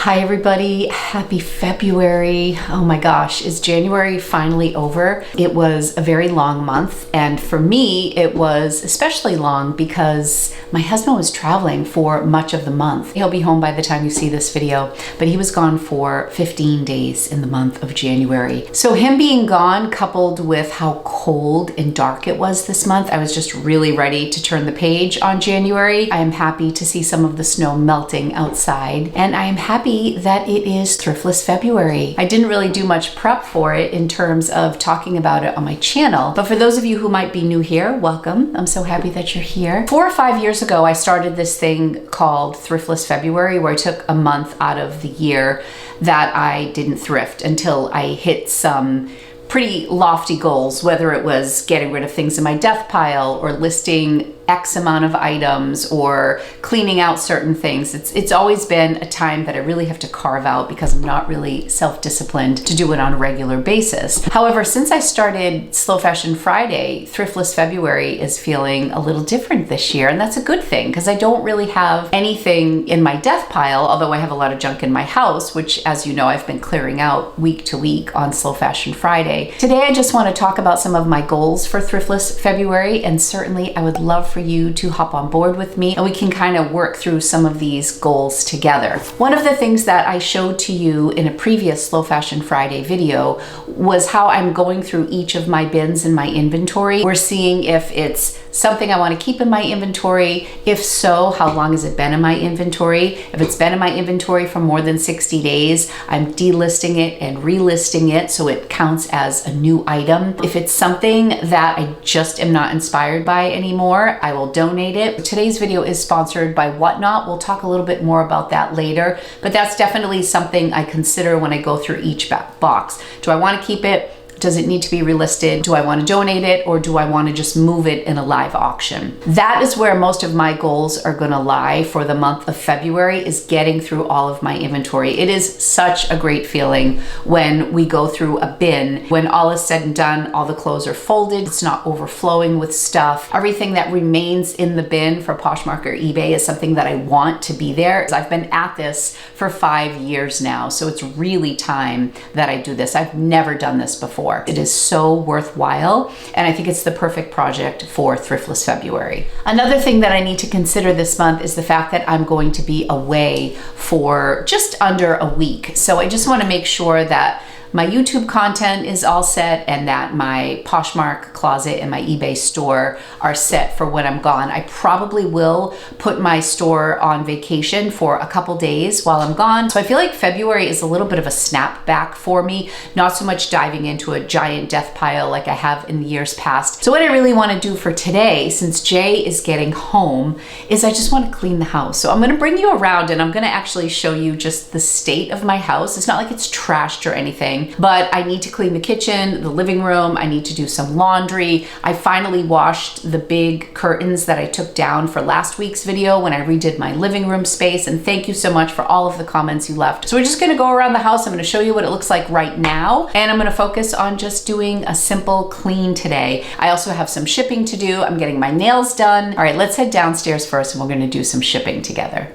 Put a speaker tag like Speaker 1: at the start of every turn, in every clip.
Speaker 1: Hi everybody, happy February. Oh my gosh, is January finally over? It was a very long month, and for me it was especially long because my husband was traveling for much of the month. He'll be home by the time you see this video, but he was gone for 15 days in the month of January. So him being gone, coupled with how cold and dark it was this month, I was just really ready to turn the page on January. I am happy to see some of the snow melting outside, and I am happy that it is Thriftless February. I didn't really do much prep for it in terms of talking about it on my channel, but for those of you who might be new here, welcome. I'm so happy that you're here. 4 or 5 years ago, I started this thing called Thriftless February, where I took a month out of the year that I didn't thrift until I hit some pretty lofty goals, whether it was getting rid of things in my death pile or listing X amount of items or cleaning out certain things. It's always been a time that I really have to carve out because I'm not really self-disciplined to do it on a regular basis. However, since I started Slow Fashion Friday, Thriftless February is feeling a little different this year, and that's a good thing because I don't really have anything in my death pile, although I have a lot of junk in my house, which, as you know, I've been clearing out week to week on Slow Fashion Friday. Today, I just want to talk about some of my goals for Thriftless February, and certainly I would love for you to hop on board with me and we can kind of work through some of these goals together. One of the things that I showed to you in a previous Slow Fashion Friday video was how I'm going through each of my bins in my inventory. We're seeing if it's something I want to keep in my inventory. If so, how long has it been in my inventory? If it's been in my inventory for more than 60 days, I'm delisting it and relisting it so it counts as a new item. If it's something that I just am not inspired by anymore, I will donate it. Today's video is sponsored by Whatnot. We'll talk a little bit more about that later, but that's definitely something I consider when I go through each box. Do I want to keep it? Does it need to be relisted? Do I want to donate it, or do I want to just move it in a live auction? That is where most of my goals are going to lie for the month of February, is getting through all of my inventory. It is such a great feeling when we go through a bin, when all is said and done, all the clothes are folded, it's not overflowing with stuff. Everything that remains in the bin for Poshmark or eBay is something that I want to be there. I've been at this for 5 years now, so it's really time that I do this. I've never done this before. It is so worthwhile, and I think it's the perfect project for Thriftless February. Another thing that I need to consider this month is the fact that I'm going to be away for just under a week. So I just want to make sure that my YouTube content is all set and that my Poshmark closet and my eBay store are set for when I'm gone. I probably will put my store on vacation for a couple days while I'm gone. So I feel like February is a little bit of a snapback for me, not so much diving into a giant death pile like I have in the years past. So what I really want to do for today, since Jay is getting home, is I just want to clean the house. So I'm going to bring you around and I'm going to actually show you just the state of my house. It's not like it's trashed or anything, but I need to clean the kitchen, the living room. I need to do some laundry. I finally washed the big curtains that I took down for last week's video when I redid my living room space. And thank you so much for all of the comments you left. So we're just gonna go around the house. I'm gonna show you what it looks like right now. And I'm gonna focus on just doing a simple clean today. I also have some shipping to do. I'm getting my nails done. All right, let's head downstairs first and we're gonna do some shipping together.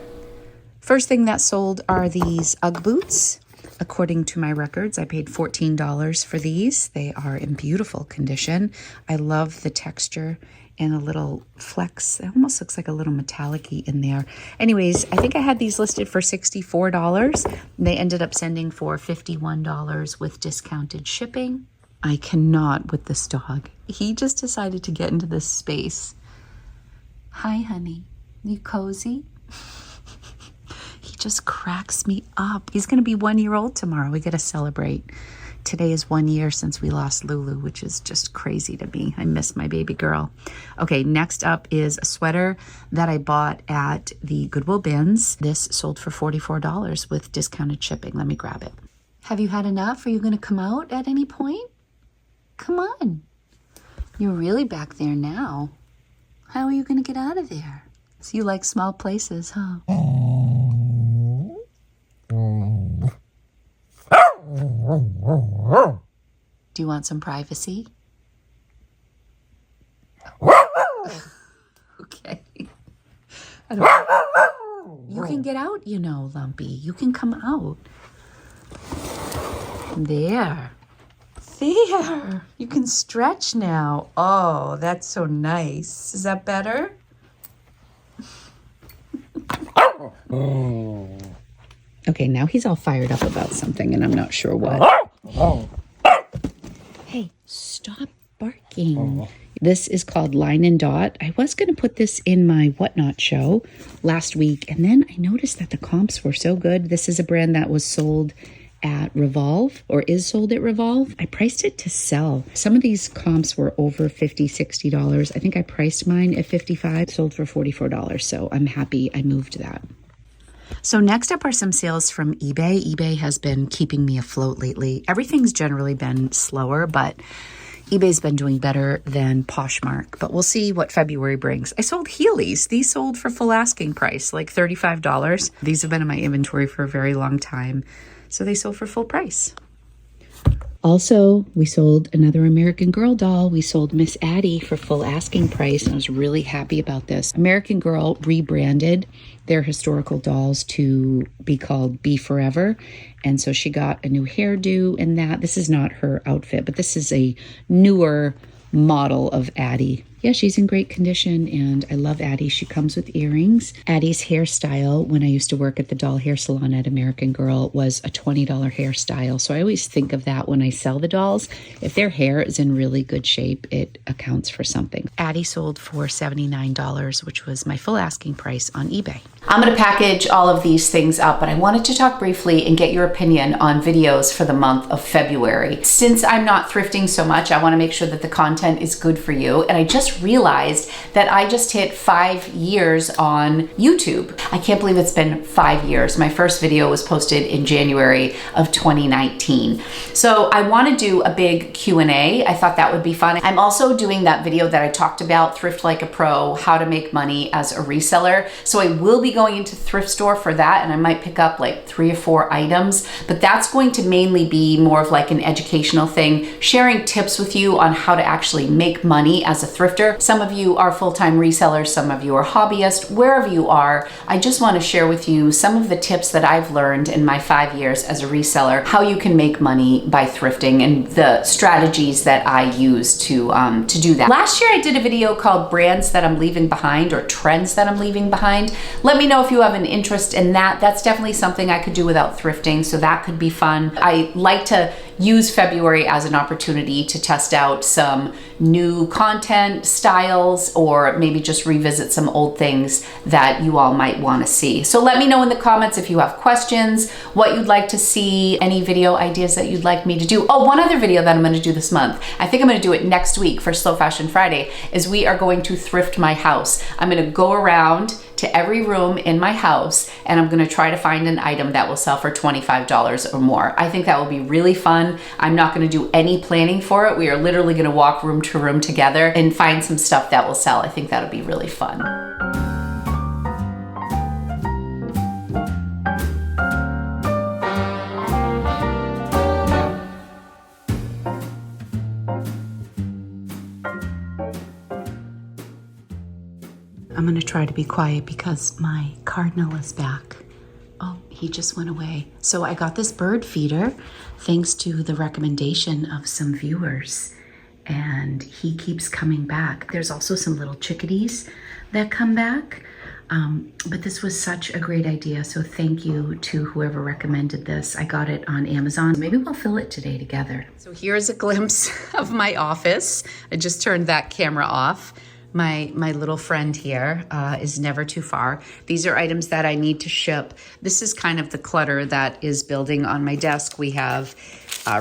Speaker 1: First thing that sold are these Ugg boots. According to my records, I paid $14 for these. They are in beautiful condition. I love the texture and a little flex. It almost looks like a little metallic-y in there. Anyways, I think I had these listed for $64. They ended up sending for $51 with discounted shipping. I cannot with this dog. He just decided to get into this space. Hi, honey. You cozy? Just cracks me up. He's going to be 1 year old tomorrow. We got to celebrate. Today is 1 year since we lost Lulu, which is just crazy to me. I miss my baby girl. Okay, next up is a sweater that I bought at the Goodwill bins. This sold for $44 with discounted shipping. Let me grab it. Have you had enough? Are you going to come out at any point? Come on. You're really back there now. How are you going to get out of there? So you like small places, huh? Do you want some privacy? Okay. You can get out, you know, Lumpy. You can come out. There. There. You can stretch now. Oh, that's so nice. Is that better? Okay, now he's all fired up about something and I'm not sure what. Hey, stop barking. This is called Line and Dot. I was going to put this in my Whatnot show last week, and then I noticed that the comps were so good. This is a brand that was sold at Revolve, or is sold at Revolve. I priced it to sell. Some of these comps were over $50, $60. I think I priced mine at $55, sold for $44. So I'm happy I moved that. So next up are some sales from eBay. eBay has been keeping me afloat lately. Everything's generally been slower, but eBay's been doing better than Poshmark, but we'll see what February brings. I sold Heelys. These sold for full asking price, like $35. These have been in my inventory for a very long time, so they sold for full price. Also, we sold another American Girl doll. We sold Miss Addie for full asking price, and I was really happy about this. American Girl rebranded their historical dolls to be called Be Forever, and so she got a new hairdo and that. This is not her outfit, but this is a newer model of Addie. Yeah, she's in great condition, and I love Addie. She comes with earrings. Addie's hairstyle, when I used to work at the doll hair salon at American Girl, was a $20 hairstyle. So I always think of that when I sell the dolls. If their hair is in really good shape, it accounts for something. Addie sold for $79, which was my full asking price on eBay. I'm going to package all of these things up, but I wanted to talk briefly and get your opinion on videos for the month of February. Since I'm not thrifting so much, I want to make sure that the content is good for you. And I just realized that I just hit 5 years on YouTube. I can't believe it's been 5 years. My first video was posted in January of 2019. So I want to do a big Q&A. I thought that would be fun. I'm also doing that video that I talked about, Thrift Like a Pro, how to make money as a reseller. So I will be going into thrift store for that, and I might pick up like 3 or 4 items, but that's going to mainly be more of like an educational thing, sharing tips with you on how to actually make money as a thrifter. Some of you are full-time resellers, some of you are hobbyists. Wherever you are, I just want to share with you some of the tips that I've learned in my 5 years as a reseller, how you can make money by thrifting, and the strategies that I use to do that. Last year I did a video called Brands That I'm Leaving Behind, or Trends That I'm Leaving Behind. Let me know if you have an interest in that. That's definitely something I could do without thrifting, so that could be fun. I like to use February as an opportunity to test out some new content styles, or maybe just revisit some old things that you all might want to see. So let me know in the comments if you have questions, what you'd like to see, any video ideas that you'd like me to do. Oh, one other video that I'm going to do this month, I think I'm going to do it next week for Slow Fashion Friday, is we are going to thrift my house. I'm going to go around to every room in my house, and I'm gonna try to find an item that will sell for $25 or more. I think that will be really fun. I'm not gonna do any planning for it. We are literally gonna walk room to room together and find some stuff that will sell. I think that'll be really fun. I'm gonna try to be quiet because my cardinal is back. Oh, he just went away. So I got this bird feeder thanks to the recommendation of some viewers, and he keeps coming back. There's also some little chickadees that come back, but this was such a great idea. So thank you to whoever recommended this. I got it on Amazon. Maybe we'll fill it today together. So here's a glimpse of my office. I just turned that camera off. My little friend here is never too far. These are items that I need to ship. This is kind of the clutter that is building on my desk. We have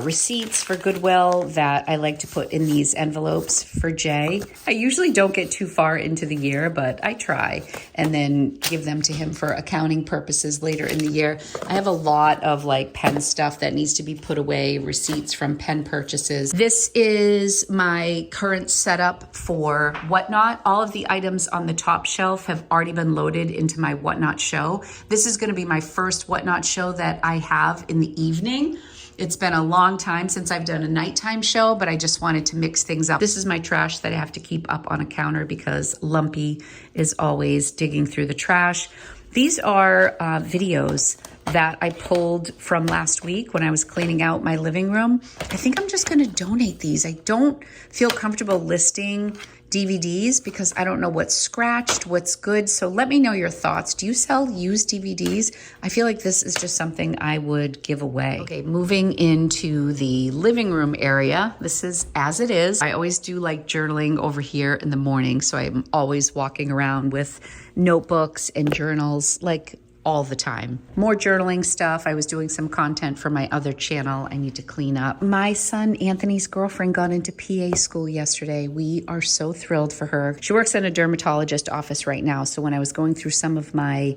Speaker 1: receipts for Goodwill that I like to put in these envelopes for Jay. I usually don't get too far into the year, but I try, and then give them to him for accounting purposes later in the year. I have a lot of like pen stuff that needs to be put away, receipts from pen purchases. This is my current setup for Whatnot. All of the items on the top shelf have already been loaded into my Whatnot show. This is going to be my first Whatnot show that I have in the evening. It's been a long time since I've done a nighttime show, but I just wanted to mix things up. This is my trash that I have to keep up on a counter because Lumpy is always digging through the trash. These are videos that I pulled from last week when I was cleaning out my living room. I think I'm just gonna donate these. I don't feel comfortable listing DVDs because I don't know what's scratched, what's good. So let me know your thoughts. Do you sell used DVDs? I feel like this is just something I would give away. Okay, moving into the living room area. This is as it is. I always do like journaling over here in the morning. So I'm always walking around with notebooks and journals, like all the time. More journaling stuff. I was doing some content for my other channel I need to clean up. My son Anthony's girlfriend got into PA school yesterday. We are so thrilled for her. She works in a dermatologist office right now. So when I was going through some of my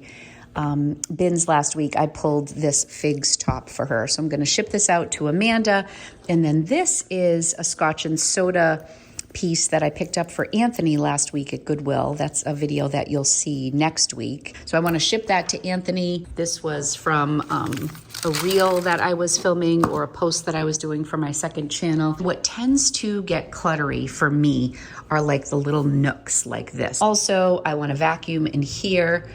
Speaker 1: bins last week, I pulled this figs top for her. So I'm going to ship this out to Amanda. And then this is a Scotch and soda piece that I picked up for Anthony last week at Goodwill. That's a video that you'll see next week. So I want to ship that to Anthony. This was from a reel that I was filming or a post that I was doing for my second channel. What tends to get cluttery for me are like the little nooks like this. Also, I want to vacuum in here.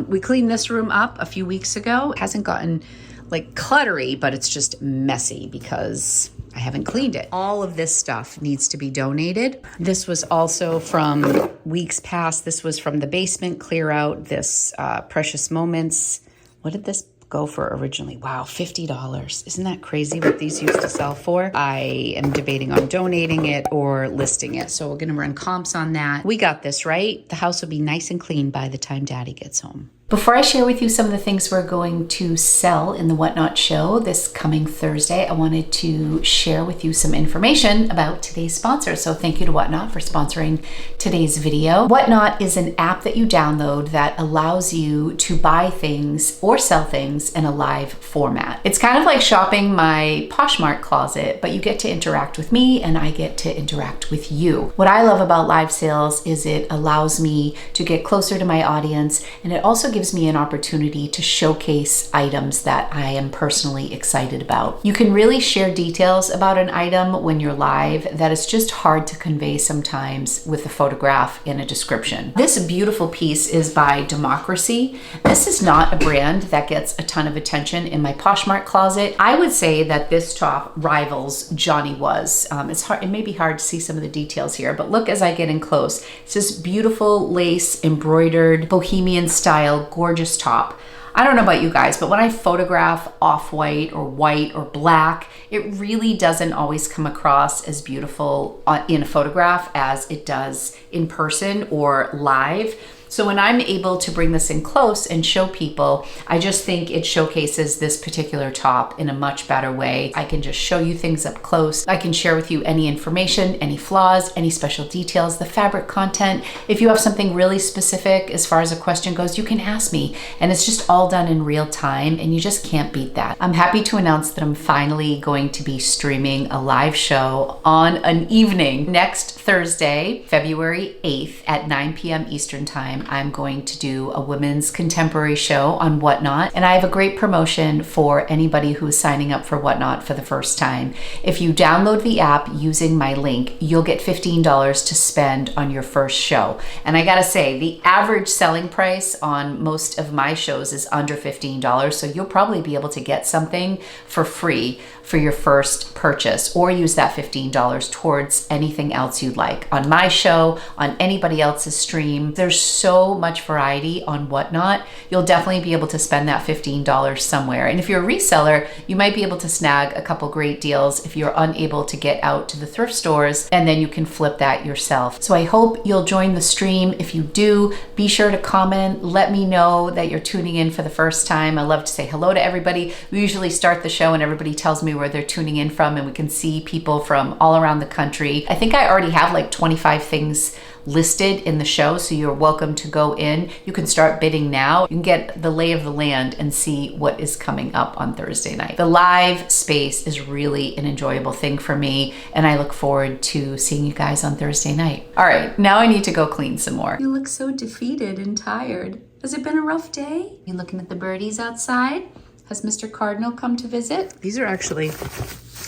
Speaker 1: We cleaned this room up a few weeks ago. It hasn't gotten like cluttery, but it's just messy because I haven't cleaned it. All of this stuff needs to be donated. This was also from weeks past. This was from the basement clear out, this Precious Moments. What did this go for originally? Wow, $50. Isn't that crazy what these used to sell for? I am debating on donating it or listing it. So we're gonna run comps on that. We got this, right? The house will be nice and clean by the time Daddy gets home. Before I share with you some of the things we're going to sell in the Whatnot show this coming Thursday, I wanted to share with you some information about today's sponsor. So thank you to Whatnot for sponsoring today's video. Whatnot is an app that you download that allows you to buy things or sell things in a live format. It's kind of like shopping my Poshmark closet, but you get to interact with me and I get to interact with you. What I love about live sales is it allows me to get closer to my audience, and it also gives me an opportunity to showcase items that I am personally excited about. You can really share details about an item when you're live that is just hard to convey sometimes with a photograph and a description. This beautiful piece is by Democracy. This is not a brand that gets a ton of attention in my Poshmark closet. I would say that this top rivals Johnny Was. It may be hard to see some of the details here, but look as I get in close. It's this beautiful lace embroidered bohemian style gorgeous top. I don't know about you guys, but when I photograph off-white or white or black, it really doesn't always come across as beautiful in a photograph as it does in person or live. So when I'm able to bring this in close and show people, I just think it showcases this particular top in a much better way. I can just show you things up close. I can share with you any information, any flaws, any special details, the fabric content. If you have something really specific as far as a question goes, you can ask me. And it's just all done in real time and you just can't beat that. I'm happy to announce that I'm finally going to be streaming a live show on an evening next Thursday, February 8th at 9 p.m. Eastern Time. I'm going to do a women's contemporary show on Whatnot, and I have a great promotion for anybody who is signing up for Whatnot for the first time. If you download the app using my link, you'll get $15 to spend on your first show. And I gotta say, the average selling price on most of my shows is under $15, so you'll probably be able to get something for free for your first purchase, or use that $15 towards anything else you'd like on my show, on anybody else's stream. There's so much variety on Whatnot. You'll definitely be able to spend that $15 somewhere. And if you're a reseller, you might be able to snag a couple great deals if you're unable to get out to the thrift stores, and then you can flip that yourself. So I hope you'll join the stream. If you do, be sure to comment. Let me know that you're tuning in for the first time. I love to say hello to everybody. We usually start the show and everybody tells me where they're tuning in from, and we can see people from all around the country. I think I already have like 25 things listed in the show, so you're welcome to go in. You can start bidding now. You can get the lay of the land and see what is coming up on Thursday night. The live space is really an enjoyable thing for me, and I look forward to seeing you guys on Thursday night. All right, now I need to go clean some more. You look so defeated and tired. Has it been a rough day? You looking at the birdies outside? Has Mr. Cardinal come to visit? These are actually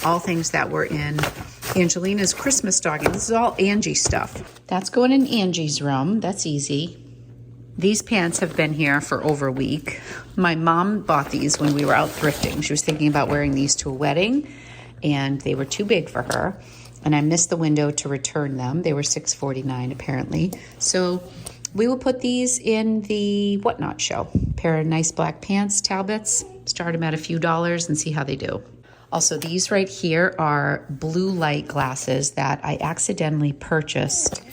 Speaker 1: all things that were in Angelina's Christmas stocking. This is all Angie stuff. That's going in Angie's room. That's easy. These pants have been here for over a week. My mom bought these when we were out thrifting. She was thinking about wearing these to a wedding, and they were too big for her. And I missed the window to return them. They were $6.49 apparently. So we will put these in the Whatnot show. Pair of nice black pants, Talbots. Start them at a few dollars and see how they do. Also, these right here are blue light glasses that I accidentally purchased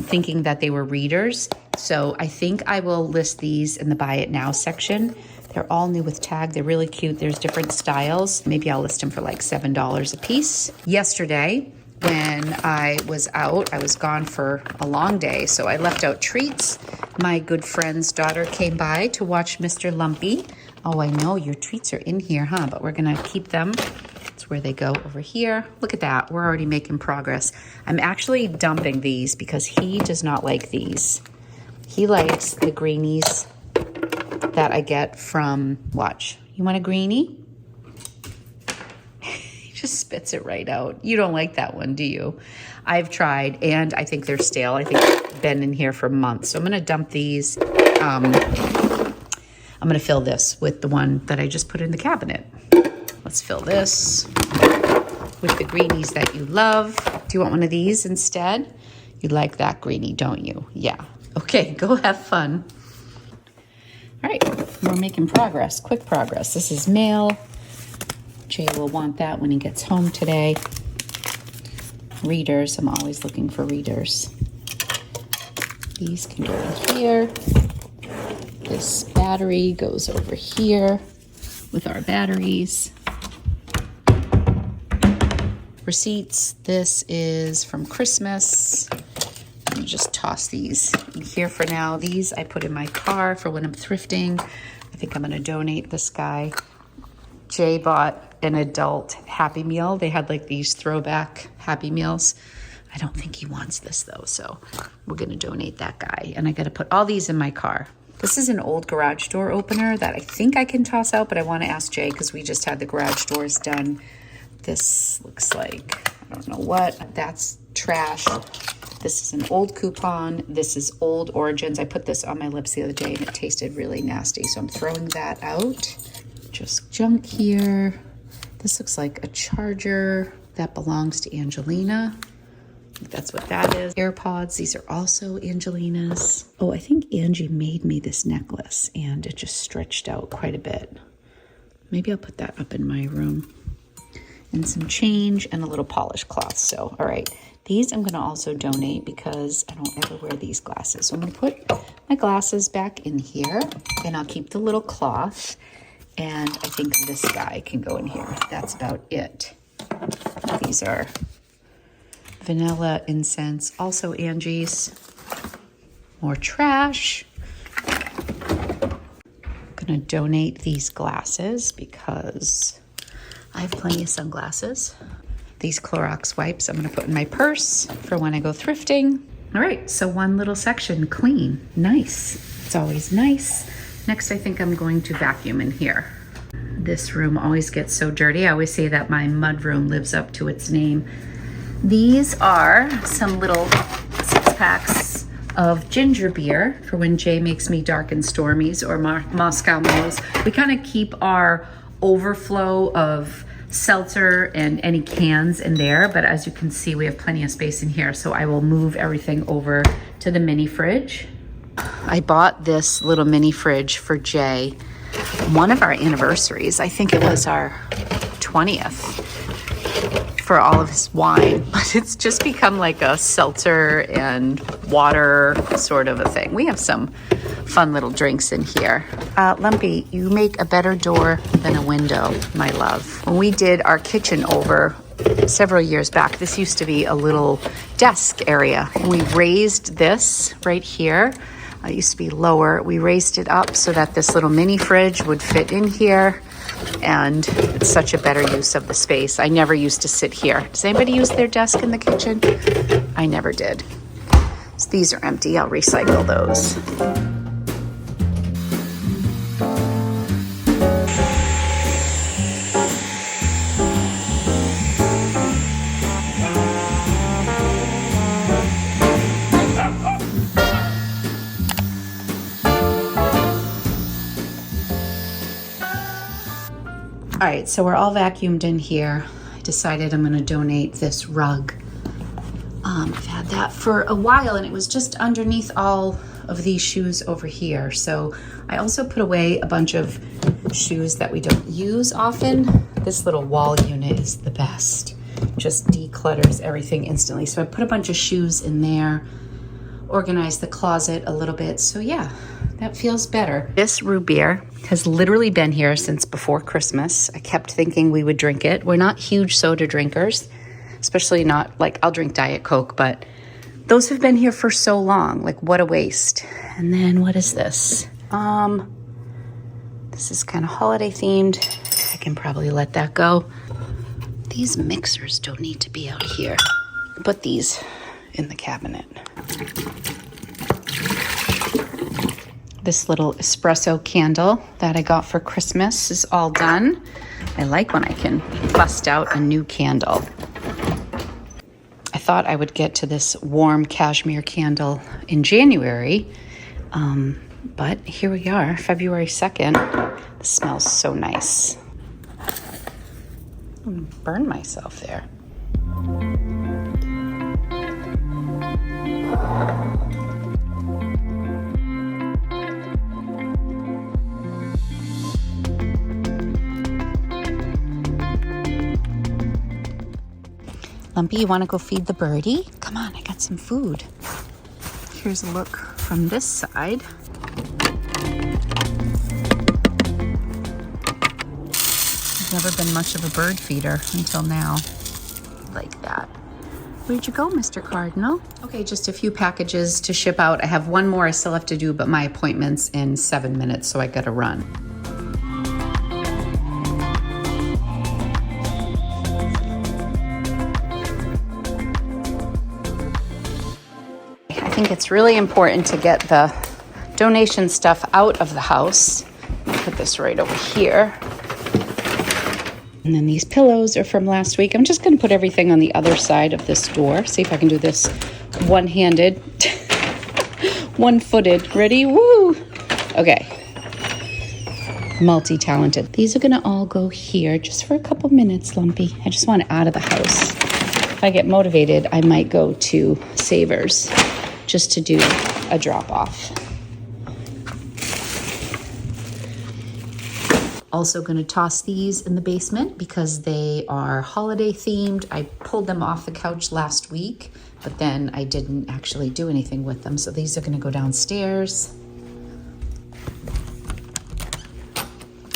Speaker 1: thinking that they were readers. So I think I will list these in the buy it now section. They're all new with tag. They're really cute. There's different styles. Maybe I'll list them for like $7 a piece. Yesterday, when I was out, I was gone for a long day, so I left out treats. My good friend's daughter came by to watch Mr. Lumpy. Oh, I know your treats are in here, huh? But we're gonna keep them. That's where they go, over here. Look at that, we're already making progress. I'm actually dumping these because he does not like these. He likes the greenies that I get from, watch. You want a greenie? He just spits it right out. You don't like that one, do you? I've tried, and I think they're stale. I think they've been in here for months. So I'm gonna dump these. I'm gonna fill this with the one that I just put in the cabinet. Let's fill this with the greenies that you love. Do you want one of these instead? You like that greenie, don't you? Yeah. Okay, go have fun. All right, we're making progress, quick progress. This is mail. Jay will want that when he gets home today. Readers, I'm always looking for readers. These can go in here. This battery goes over here with our batteries. Receipts, this is from Christmas. Let me just toss these in here for now. These I put in my car for when I'm thrifting. I think I'm gonna donate this guy. Jay bought an adult Happy Meal. They had like these throwback Happy Meals. I don't think he wants this though, so we're gonna donate that guy. And I gotta put all these in my car. This is an old garage door opener that I think I can toss out, but I wanna ask Jay because we just had the garage doors done. This looks like, I don't know what, that's trash. This is an old coupon. This is old Origins. I put this on my lips the other day and it tasted really nasty, so I'm throwing that out. Just junk here. This looks like a charger that belongs to Angelina. I think that's what that is. AirPods, these are also Angelina's. Oh, I think Angie made me this necklace and it just stretched out quite a bit. Maybe I'll put that up in my room. And some change and a little polish cloth. So, all right, these I'm gonna also donate because I don't ever wear these glasses. So I'm gonna put my glasses back in here and I'll keep the little cloth. And I think this guy can go in here. That's about it. These are vanilla incense, also Angie's. More trash. I'm gonna donate these glasses because I have plenty of sunglasses. These Clorox wipes I'm gonna put in my purse for when I go thrifting. All right, so one little section, clean, nice. It's always nice. Next, I think I'm going to vacuum in here. This room always gets so dirty. I always say that my mud room lives up to its name. These are some little 6-packs of ginger beer for when Jay makes me dark and stormies or Moscow mules. We kind of keep our overflow of seltzer and any cans in there, but as you can see, we have plenty of space in here, so I will move everything over to the mini fridge. I bought this little mini fridge for Jay, one of our anniversaries. I think it was our 20th for all of his wine, but it's just become like a seltzer and water sort of a thing. We have some fun little drinks in here. Lumpy, you make a better door than a window, my love. When we did our kitchen over several years back, this used to be a little desk area. And we raised this right here. It used to be lower. We raised it up so that this little mini fridge would fit in here. And it's such a better use of the space. I never used to sit here. Does anybody use their desk in the kitchen? I never did. So these are empty. I'll recycle those. All right, so we're all vacuumed in here. I decided I'm gonna donate this rug. I've had that for a while and it was just underneath all of these shoes over here. So I also put away a bunch of shoes that we don't use often. This little wall unit is the best. Just declutters everything instantly. So I put a bunch of shoes in there, organized the closet a little bit. So yeah, that feels better. This root beer has literally been here since before Christmas. I kept thinking we would drink it. We're not huge soda drinkers, especially not like, I'll drink Diet Coke, but those have been here for so long. Like, what a waste. And then what is this? This is kind of holiday themed. I can probably let that go. These mixers don't need to be out here. Put these in the cabinet. This little espresso candle that I got for Christmas is all done. I like when I can bust out a new candle. I thought I would get to this warm cashmere candle in January, but here we are, February 2nd. This smells so nice. I'm gonna burn myself there. Lumpy, you want to go feed the birdie? Come on, I got some food. Here's a look from this side. I've never been much of a bird feeder until now. Like that. Where'd you go, Mr. Cardinal? Okay, just a few packages to ship out. I have one more I still have to do, but my appointment's in 7 minutes, so I gotta run. I think it's really important to get the donation stuff out of the house. Put this right over here. And then these pillows are from last week. I'm just going to put everything on the other side of this door. See if I can do this one-handed, one-footed. Ready? Woo! Okay. Multi-talented. These are going to all go here just for a couple minutes, Lumpy. I just want it out of the house. If I get motivated, I might go to Savers just to do a drop-off. Also going to toss these in the basement because they are holiday themed. I pulled them off the couch last week, but then I didn't actually do anything with them. So these are going to go downstairs.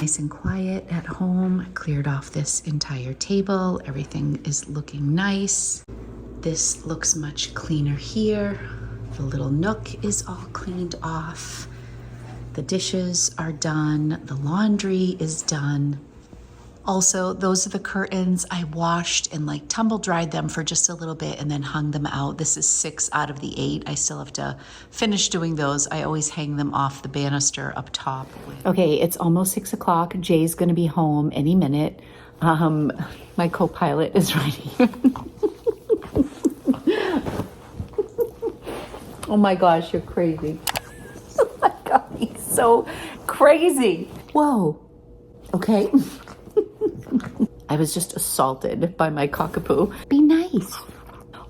Speaker 1: Nice and quiet at home. I cleared off this entire table. Everything is looking nice. This looks much cleaner here. The little nook is all cleaned off. The dishes are done. The laundry is done. Also, those are the curtains. I washed and like tumble dried them for just a little bit and then hung them out. This is 6 out of the 8. I still have to finish doing those. I always hang them off the banister up top. Okay, it's almost 6 o'clock. Jay's gonna be home any minute. My co-pilot is right here. Oh my gosh, you're crazy. Oh my God, he's so crazy. Whoa, okay. I was just assaulted by my cockapoo. Be nice.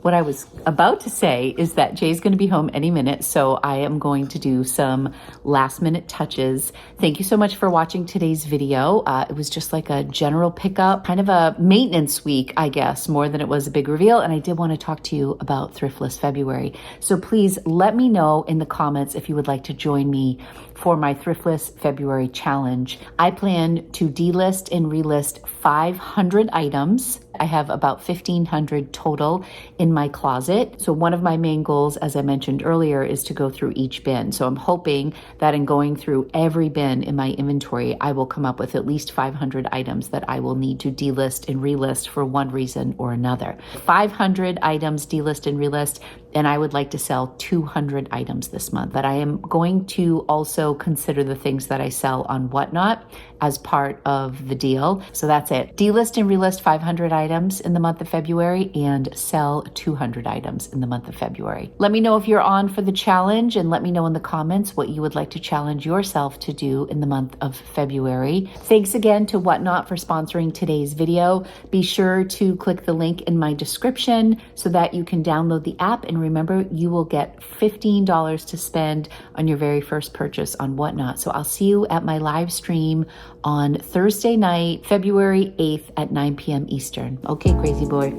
Speaker 1: What I was about to say is that Jay's going to be home any minute, so I am going to do some last minute touches. Thank you so much for watching today's video. It was just like a general pickup, kind of a maintenance week, I guess, more than it was a big reveal. And I did want to talk to you about Thriftless February. So please let me know in the comments if you would like to join me for my Thriftless February challenge. I plan to delist and relist 500 items. I have about 1,500 total in my closet. So one of my main goals, as I mentioned earlier, is to go through each bin. So I'm hoping that in going through every bin in my inventory, I will come up with at least 500 items that I will need to delist and relist for one reason or another. 500 items delist and relist, and I would like to sell 200 items this month. But I am going to also consider the things that I sell on Whatnot as part of the deal. So that's it. Delist and relist 500 items in the month of February and sell 200 items in the month of February. Let me know if you're on for the challenge, and let me know in the comments what you would like to challenge yourself to do in the month of February. Thanks again to Whatnot for sponsoring today's video. Be sure to click the link in my description so that you can download the app, and remember, you will get $15 to spend on your very first purchase on Whatnot. So I'll see you at my live stream on Thursday night, February 8th at 9 p.m. Eastern. Okay, crazy boy.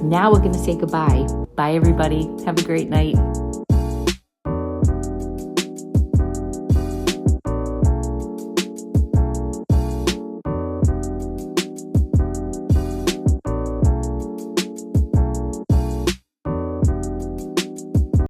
Speaker 1: Now we're going to say goodbye. Bye, everybody. Have a great night.